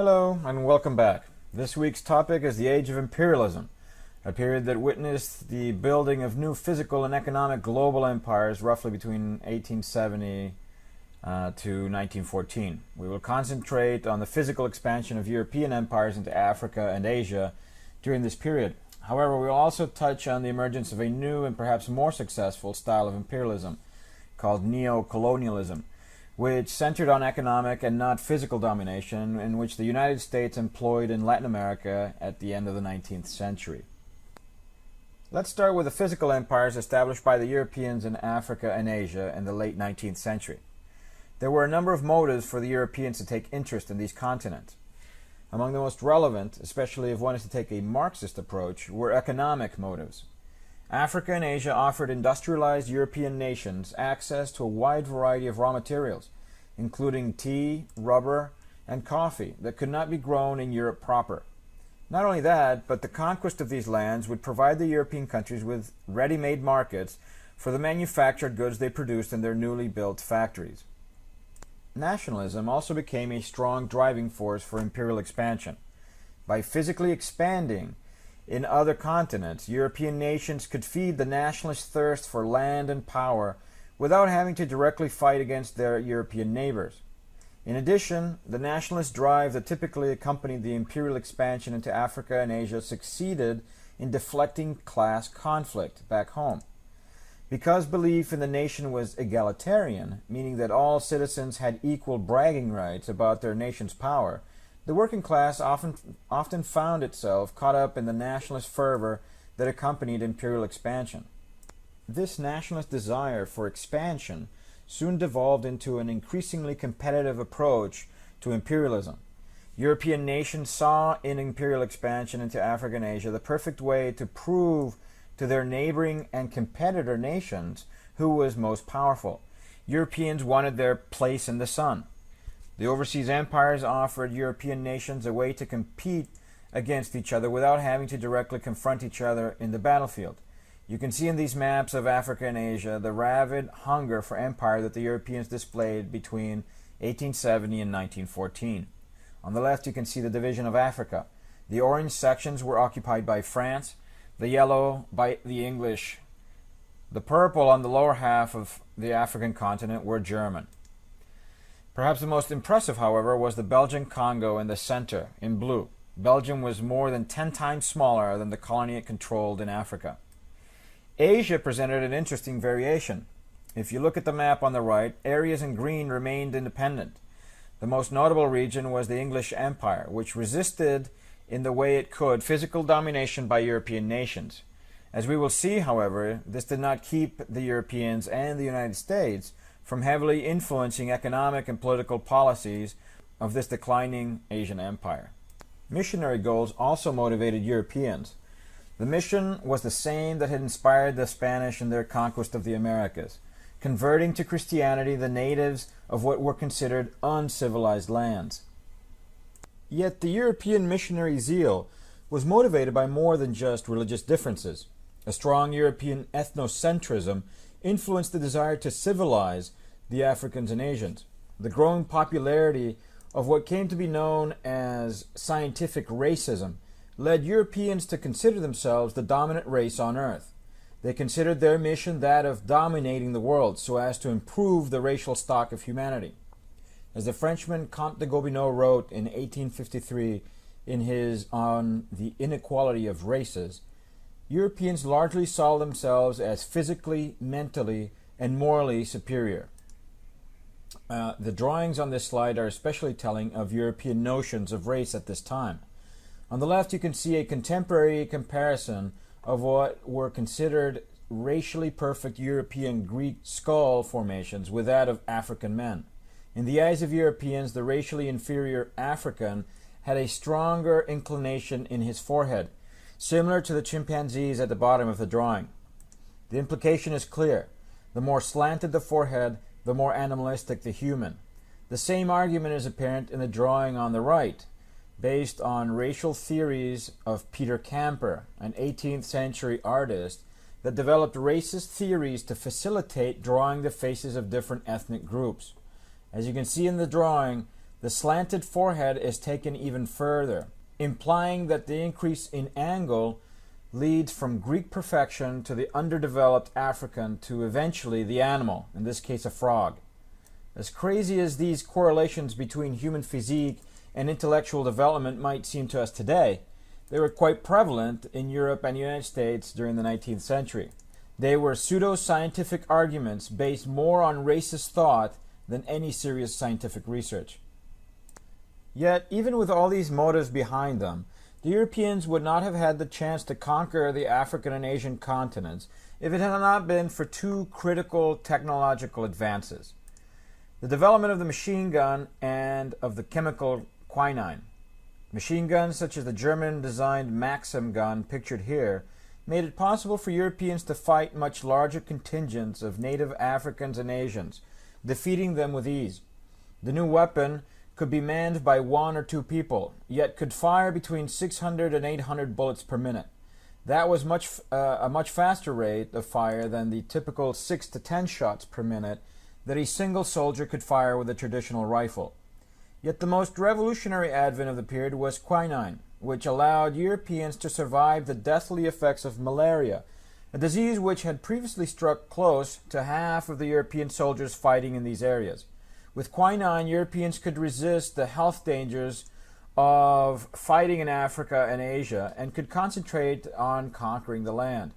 Hello and welcome back. This week's topic is the Age of Imperialism, a period that witnessed the building of new physical and economic global empires roughly between 1870 to 1914. We will concentrate on the physical expansion of European empires into Africa and Asia during this period. However, we will also touch on the emergence of a new and perhaps more successful style of imperialism called neo-colonialism, which centered on economic and not physical domination, in which the United States employed in Latin America at the end of the 19th century. Let's start with the physical empires established by the Europeans in Africa and Asia in the late 19th century. There were a number of motives for the Europeans to take interest in these continents. Among the most relevant, especially if one is to take a Marxist approach, were economic motives. Africa and Asia offered industrialized European nations access to a wide variety of raw materials, including tea, rubber, and coffee that could not be grown in Europe proper. Not only that, but the conquest of these lands would provide the European countries with ready-made markets for the manufactured goods they produced in their newly built factories. Nationalism also became a strong driving force for imperial expansion. By physically expanding in other continents, European nations could feed the nationalist thirst for land and power without having to directly fight against their European neighbors. In addition, the nationalist drive that typically accompanied the imperial expansion into Africa and Asia succeeded in deflecting class conflict back home. Because belief in the nation was egalitarian, meaning that all citizens had equal bragging rights about their nation's power, the working class often found itself caught up in the nationalist fervor that accompanied imperial expansion. This nationalist desire for expansion soon devolved into an increasingly competitive approach to imperialism. European nations saw in imperial expansion into Africa and Asia the perfect way to prove to their neighboring and competitor nations who was most powerful. Europeans wanted their place in the sun. The overseas empires offered European nations a way to compete against each other without having to directly confront each other in the battlefield. You can see in these maps of Africa and Asia the rabid hunger for empire that the Europeans displayed between 1870 and 1914. On the left you can see the division of Africa. The orange sections were occupied by France, the yellow by the English. The purple on the lower half of the African continent were German. Perhaps the most impressive, however, was the Belgian Congo in the center, in blue. Belgium was more than 10 times smaller than the colony it controlled in Africa. Asia presented an interesting variation. If you look at the map on the right, areas in green remained independent. The most notable region was the English Empire, which resisted in the way it could physical domination by European nations. As we will see, however, this did not keep the Europeans and the United States from heavily influencing economic and political policies of this declining Asian empire. Missionary goals also motivated Europeans. The mission was the same that had inspired the Spanish in their conquest of the Americas, converting to Christianity the natives of what were considered uncivilized lands. Yet the European missionary zeal was motivated by more than just religious differences. A strong European ethnocentrism influenced the desire to civilize the Africans and Asians. The growing popularity of what came to be known as scientific racism led Europeans to consider themselves the dominant race on Earth. They considered their mission that of dominating the world so as to improve the racial stock of humanity. As the Frenchman Comte de Gobineau wrote in 1853 in his On the Inequality of Races, Europeans largely saw themselves as physically, mentally, and morally superior. The drawings on this slide are especially telling of European notions of race at this time. On the left, you can see a contemporary comparison of what were considered racially perfect European Greek skull formations with that of African men. In the eyes of Europeans, the racially inferior African had a stronger inclination in his forehead, similar to the chimpanzees at the bottom of the drawing. The implication is clear. The more slanted the forehead, the more animalistic the human. The same argument is apparent in the drawing on the right, based on racial theories of Peter Camper, an 18th century artist that developed racist theories to facilitate drawing the faces of different ethnic groups. As you can see in the drawing, The slanted forehead is taken even further, implying that the increase in angle leads from Greek perfection to the underdeveloped African to eventually the animal, in this case a frog. As crazy as these correlations between human physique and intellectual development might seem to us today, they were quite prevalent in Europe and the United States during the 19th century. They were pseudo-scientific arguments based more on racist thought than any serious scientific research. Yet, even with all these motives behind them, the Europeans would not have had the chance to conquer the African and Asian continents if it had not been for two critical technological advances: the development of the machine gun and of the chemical quinine. Machine guns such as the German-designed Maxim gun pictured here made it possible for Europeans to fight much larger contingents of native Africans and Asians, defeating them with ease. The new weapon could be manned by 1 or 2 people, yet could fire between 600 and 800 bullets per minute. That was a much faster rate of fire than the typical 6 to 10 shots per minute that a single soldier could fire with a traditional rifle. Yet the most revolutionary advent of the period was quinine, which allowed Europeans to survive the deathly effects of malaria, a disease which had previously struck close to half of the European soldiers fighting in these areas. With quinine, Europeans could resist the health dangers of fighting in Africa and Asia and could concentrate on conquering the land.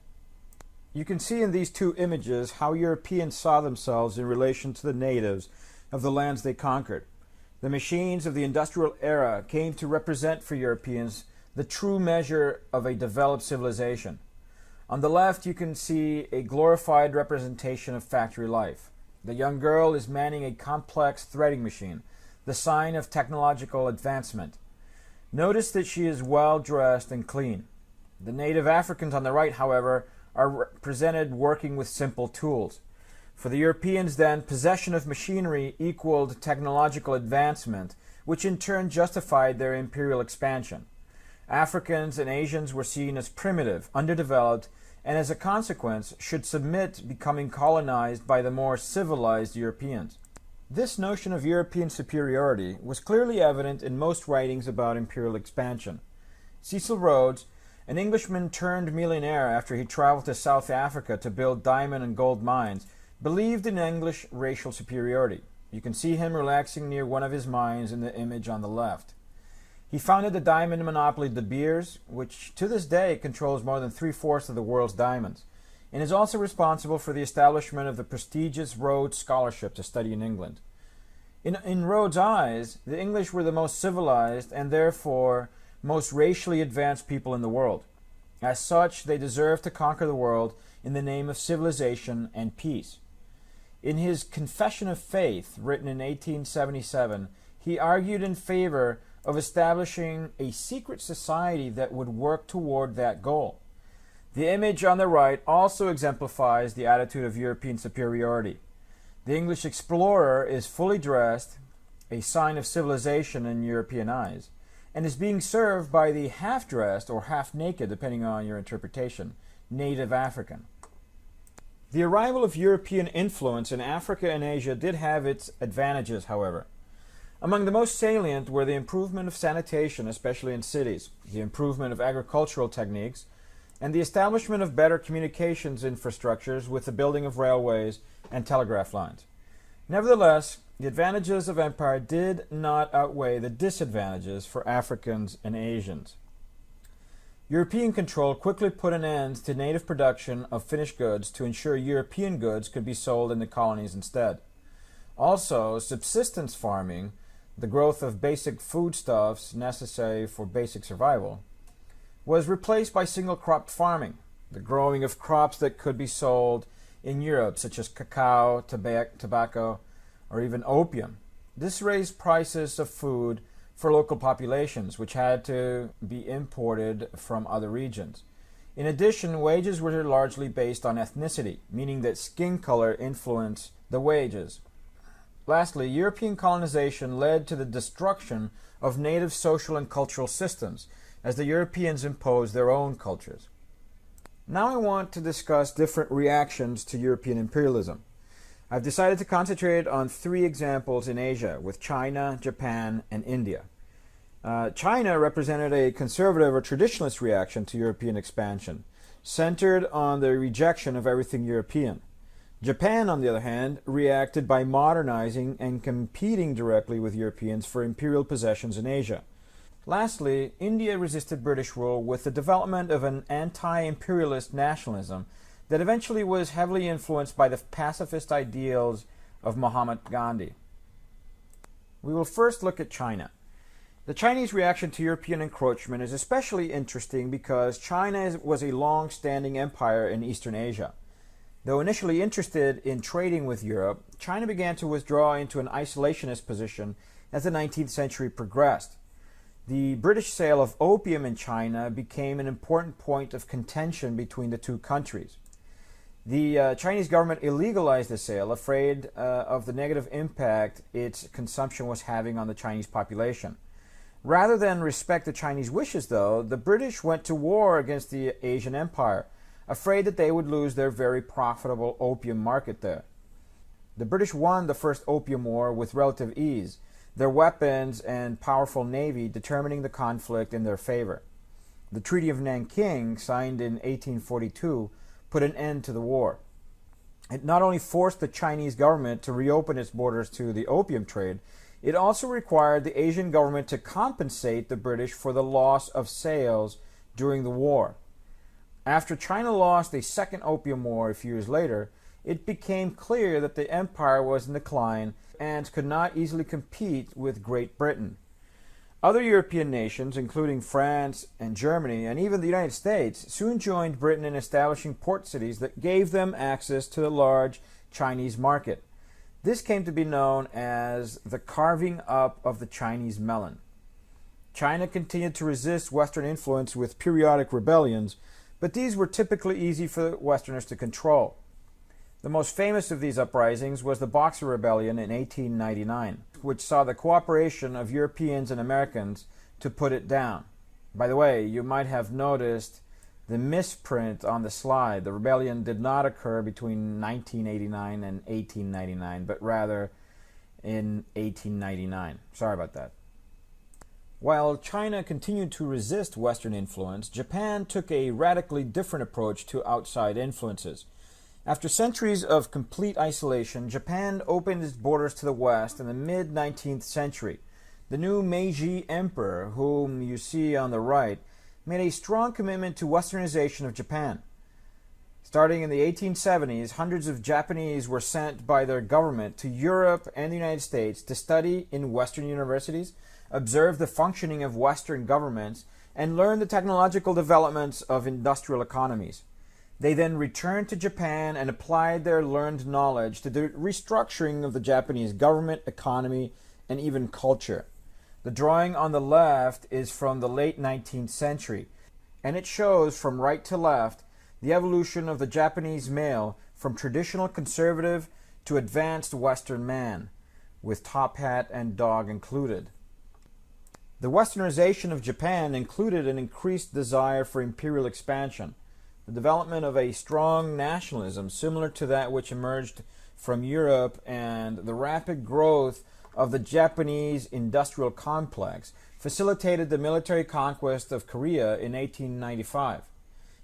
You can see in these two images how Europeans saw themselves in relation to the natives of the lands they conquered. The machines of the industrial era came to represent for Europeans the true measure of a developed civilization. On the left, you can see a glorified representation of factory life. The young girl is manning a complex threading machine, the sign of technological advancement. Notice that she is well dressed and clean. The native Africans on the right, however, are represented working with simple tools. For the Europeans, then, possession of machinery equaled technological advancement, which in turn justified their imperial expansion. Africans and Asians were seen as primitive, underdeveloped, and as a consequence should submit, becoming colonized by the more civilized Europeans. This notion of European superiority was clearly evident in most writings about imperial expansion. Cecil Rhodes, an Englishman turned millionaire after he traveled to South Africa to build diamond and gold mines, believed in English racial superiority. You can see him relaxing near one of his mines in the image on the left. He founded the diamond monopoly De Beers, which to this day controls more than 3/4 of the world's diamonds, and is also responsible for the establishment of the prestigious Rhodes Scholarship to study in England. In Rhodes' eyes, the English were the most civilized and therefore most racially advanced people in the world. As such, they deserved to conquer the world in the name of civilization and peace. In his Confession of Faith, written in 1877, he argued in favor of establishing a secret society that would work toward that goal. The image on the right also exemplifies the attitude of European superiority. The English explorer is fully dressed, a sign of civilization in European eyes, and is being served by the half-dressed or half-naked, depending on your interpretation, native African. The arrival of European influence in Africa and Asia did have its advantages, however. Among the most salient were the improvement of sanitation, especially in cities, the improvement of agricultural techniques, and the establishment of better communications infrastructures with the building of railways and telegraph lines. Nevertheless, the advantages of empire did not outweigh the disadvantages for Africans and Asians. European control quickly put an end to native production of finished goods to ensure European goods could be sold in the colonies instead. Also, subsistence farming, the growth of basic foodstuffs necessary for basic survival, was replaced by single-crop farming, the growing of crops that could be sold in Europe, such as cacao, tobacco, or even opium. This raised prices of food for local populations, which had to be imported from other regions. In addition, wages were largely based on ethnicity, meaning that skin color influenced the wages. Lastly, European colonization led to the destruction of native social and cultural systems, as the Europeans imposed their own cultures. Now I want to discuss different reactions to European imperialism. I've decided to concentrate on three examples in Asia, with China, Japan, and India. China represented a conservative or traditionalist reaction to European expansion, centered on the rejection of everything European. Japan, on the other hand, reacted by modernizing and competing directly with Europeans for imperial possessions in Asia. Lastly, India resisted British rule with the development of an anti-imperialist nationalism that eventually was heavily influenced by the pacifist ideals of Mahatma Gandhi. We will first look at China. The Chinese reaction to European encroachment is especially interesting because China was a long-standing empire in Eastern Asia. Though initially interested in trading with Europe, China began to withdraw into an isolationist position as the 19th century progressed. The British sale of opium in China became an important point of contention between the two countries. The Chinese government illegalized the sale, afraid of the negative impact its consumption was having on the Chinese population. Rather than respect the Chinese wishes, though, the British went to war against the Asian Empire, afraid that they would lose their very profitable opium market there. The British won the First Opium War with relative ease, their weapons and powerful navy determining the conflict in their favor. The Treaty of Nanking, signed in 1842, put an end to the war. It not only forced the Chinese government to reopen its borders to the opium trade, it also required the Asian government to compensate the British for the loss of sales during the war. After China lost a second opium war a few years later, it became clear that the empire was in decline and could not easily compete with Great Britain. Other European nations, including France and Germany and even the United States, soon joined Britain in establishing port cities that gave them access to the large Chinese market. This came to be known as the carving up of the Chinese melon. China continued to resist Western influence with periodic rebellions, but these were typically easy for Westerners to control. The most famous of these uprisings was the Boxer Rebellion in 1899, which saw the cooperation of Europeans and Americans to put it down. By the way, you might have noticed the misprint on the slide. The rebellion did not occur between 1989 and 1899, but rather in 1899. Sorry about that. While China continued to resist Western influence, Japan took a radically different approach to outside influences. After centuries of complete isolation, Japan opened its borders to the West in the mid-19th century. The new Meiji Emperor, whom you see on the right, made a strong commitment to Westernization of Japan. Starting in the 1870s, hundreds of Japanese were sent by their government to Europe and the United States to study in Western universities, observe the functioning of Western governments, and learn the technological developments of industrial economies. They then returned to Japan and applied their learned knowledge to the restructuring of the Japanese government, economy, and even culture. The drawing on the left is from the late 19th century, and it shows from right to left the evolution of the Japanese male from traditional conservative to advanced Western man, with top hat and dog included. The Westernization of Japan included an increased desire for imperial expansion, the development of a strong nationalism similar to that which emerged from Europe, and the rapid growth of the Japanese industrial complex facilitated the military conquest of Korea in 1895.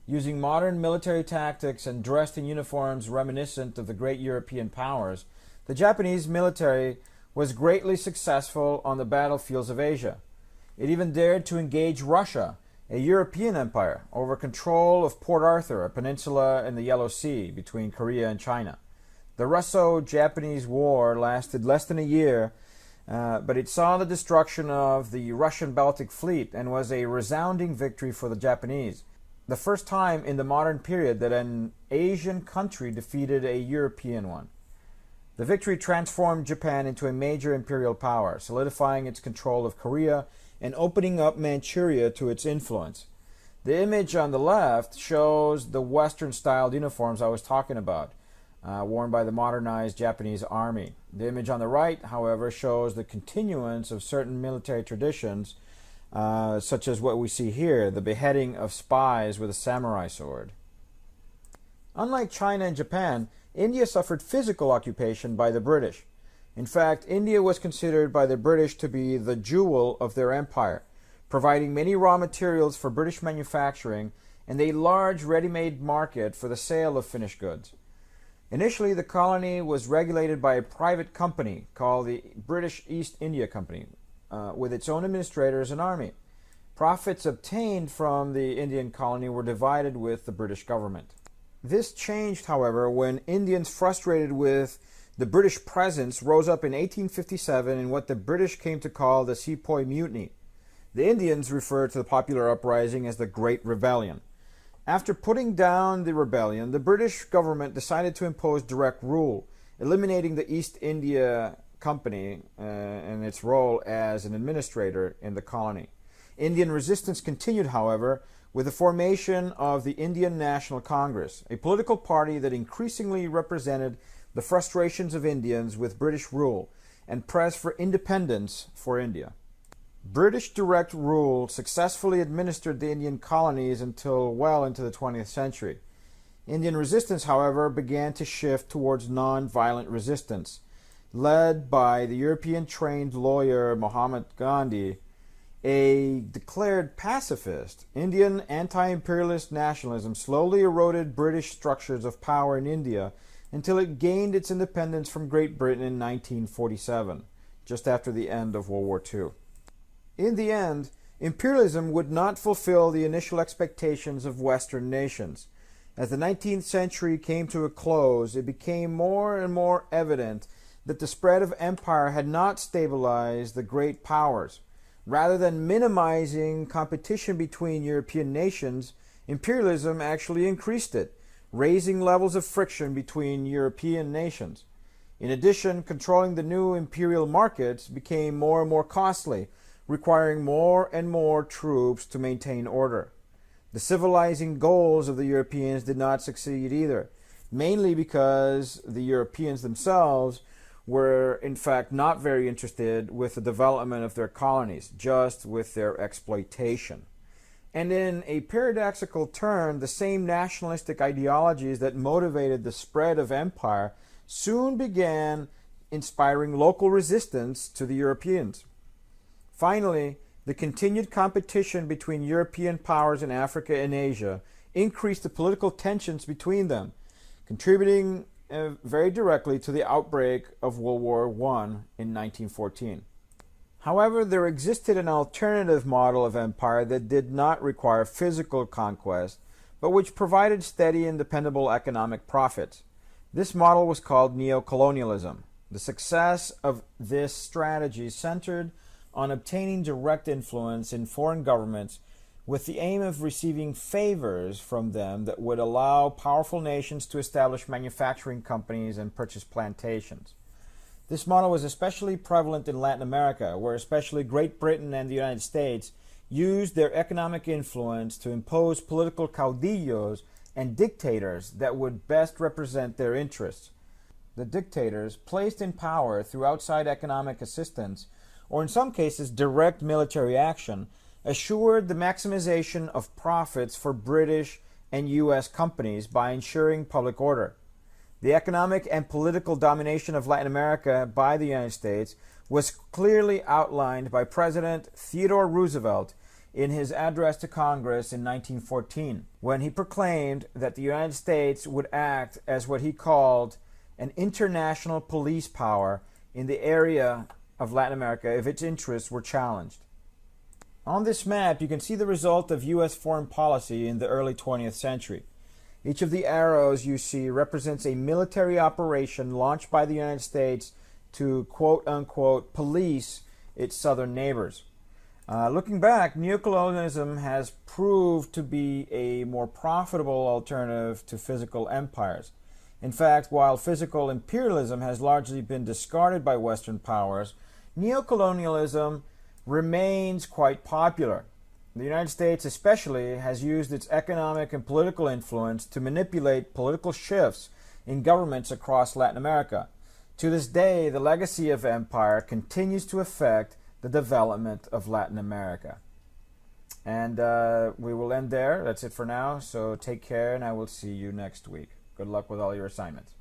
Using modern military tactics and dressed in uniforms reminiscent of the great European powers, the Japanese military was greatly successful on the battlefields of Asia. It even dared to engage Russia, a European empire, over control of Port Arthur, a peninsula in the Yellow Sea between Korea and China. The Russo-Japanese War lasted less than a year, but it saw the destruction of the Russian Baltic Fleet and was a resounding victory for the Japanese. The first time in the modern period that an Asian country defeated a European one. The victory transformed Japan into a major imperial power, solidifying its control of Korea and opening up Manchuria to its influence. The image on the left shows the Western-styled uniforms I was talking about, worn by the modernized Japanese army. The image on the right, however, shows the continuance of certain military traditions, such as what we see here, the beheading of spies with a samurai sword. Unlike China and Japan, India suffered physical occupation by the British. In fact, India was considered by the British to be the jewel of their empire, providing many raw materials for British manufacturing and a large ready-made market for the sale of finished goods. Initially, the colony was regulated by a private company called the British East India Company, with its own administrators and army. Profits obtained from the Indian colony were divided with the British government. This changed, however, when Indians frustrated with the British presence rose up in 1857 in what the British came to call the Sepoy Mutiny. The Indians referred to the popular uprising as the Great Rebellion. After putting down the rebellion, the British government decided to impose direct rule, eliminating the East India Company and its role as an administrator in the colony. Indian resistance continued, however, with the formation of the Indian National Congress, a political party that increasingly represented the frustrations of Indians with British rule and pressed for independence for India. British direct rule successfully administered the Indian colonies until well into the 20th century. Indian resistance, however, began to shift towards non-violent resistance. Led by the European-trained lawyer Mahatma Gandhi, a declared pacifist, Indian anti-imperialist nationalism slowly eroded British structures of power in India until it gained its independence from Great Britain in 1947, just after the end of World War II. In the end, imperialism would not fulfill the initial expectations of Western nations. As the 19th century came to a close, it became more and more evident that the spread of empire had not stabilized the great powers. Rather than minimizing competition between European nations, imperialism actually increased it, raising levels of friction between European nations. In addition, controlling the new imperial markets became more and more costly, requiring more and more troops to maintain order. The civilizing goals of the Europeans did not succeed either, mainly because the Europeans themselves were in fact not very interested with the development of their colonies, just with their exploitation. And in a paradoxical turn, the same nationalistic ideologies that motivated the spread of empire soon began inspiring local resistance to the Europeans. Finally, the continued competition between European powers in Africa and Asia increased the political tensions between them, contributing very directly to the outbreak of World War I in 1914. However, there existed an alternative model of empire that did not require physical conquest, but which provided steady and dependable economic profits. This model was called neocolonialism. The success of this strategy centered on obtaining direct influence in foreign governments with the aim of receiving favors from them that would allow powerful nations to establish manufacturing companies and purchase plantations. This model was especially prevalent in Latin America, where especially Great Britain and the United States used their economic influence to impose political caudillos and dictators that would best represent their interests. The dictators, placed in power through outside economic assistance, or in some cases direct military action, assured the maximization of profits for British and U.S. companies by ensuring public order. The economic and political domination of Latin America by the United States was clearly outlined by President Theodore Roosevelt in his address to Congress in 1914, when he proclaimed that the United States would act as what he called an international police power in the area of Latin America if its interests were challenged. On this map, you can see the result of U.S. foreign policy in the early 20th century. Each of the arrows you see represents a military operation launched by the United States to quote-unquote police its southern neighbors. Looking back, neocolonialism has proved to be a more profitable alternative to physical empires. In fact, while physical imperialism has largely been discarded by Western powers, neocolonialism remains quite popular. The United States especially has used its economic and political influence to manipulate political shifts in governments across Latin America. To this day, the legacy of empire continues to affect the development of Latin America. And we will end there. That's it for now. So take care, and I will see you next week. Good luck with all your assignments.